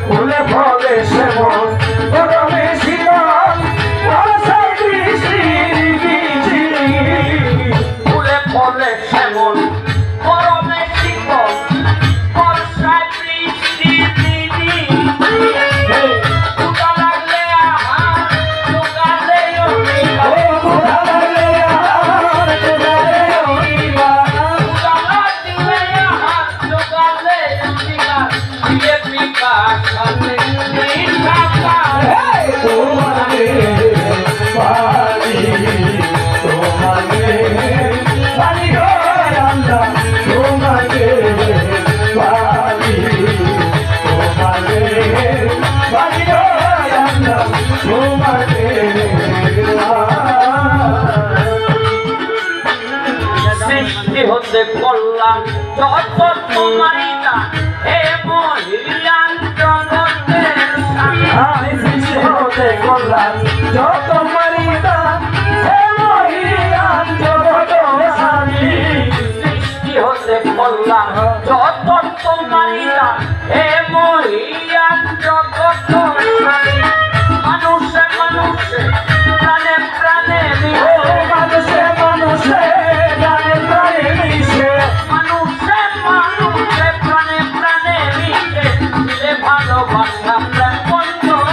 ফুলে ফলে সেমন গরমে শীতল বর্ষায় বৃষ্টির বিজলি ফুলে ফলে সেমন গরমে শীতল বর্ষায় বৃষ্টির বিজলি ক্ষুধা লাগলে আহার জোগালে ক্ষুধা লাগলে আহার জোগালে ক্ষুধা লাগলে আহার জোগালে তোমারে পারি তোমারে পারি গো আল্লাহ তোমারে পারি তোমারে পারি গো আল্লাহ তোমারে সৃষ্টি হতে করলাম যত তোমারই দান হে মহিয়ান জগতের স্বামী সৃষ্টি হতে করলাম যত তোমারই দান হে মহিয়ান জগতের স্বামী সৃষ্টি হতে করলাম যত তোমারই দান হে মহিয়ান জগতের স্বামী মানুষে মানুষে প্রাণে প্রাণে মানুষে মানুষে প্রাণে প্রাণে মিশে মানুষে মানুষে প্রাণে প্রাণে মিশে মিলে ভালোবাসা প্রাণ বন্ধন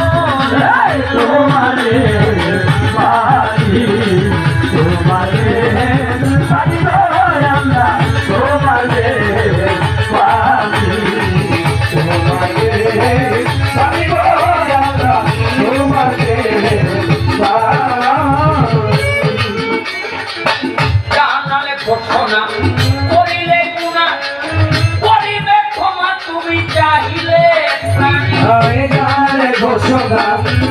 তোমারে পারি তোমারে পারি গো আল্লাহ তোমারে পারি তোমারে পারি গো আল্লাহ তোমারে জানালে ঘোষণা করিলে গুণা করিবে ক্ষমা তুমি চাহিলে জানালে ঘোষণা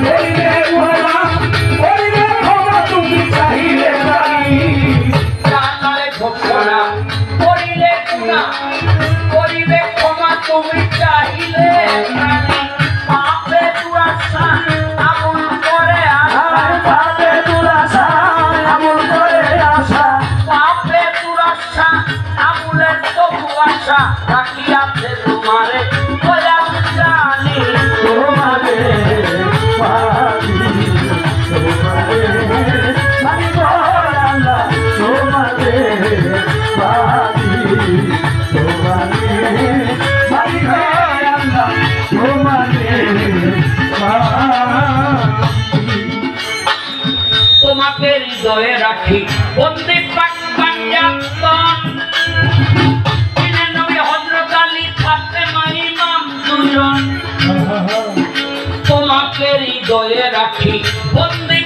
করিলে গুণা করিবে ক্ষমা তুমি চাহিলে জানালে ঘোষণা করিলে গুণা করিবে ক্ষমা তুমি চাহিলে পাপে দুরাশা আমল করে আশা পাপে দুরাশা আমল করে আশা পাপে দুরাশা আমলের তবু আশা রাখিয়াছে তোমারে দয়াল জানি তোমারে পারি তোমারে পারি গো আল্লাহ তোমারে পারি তোমারে পারি গো আল্লাহ তোমারে তোমাকে হৃদয়ে রাখি বন্দী পাক পাঞ্জাতন তিনি নবী হযরত আলী ফাতেমা ইমাম দুজন তোমাকে হৃদয়ে রাখি বন্দী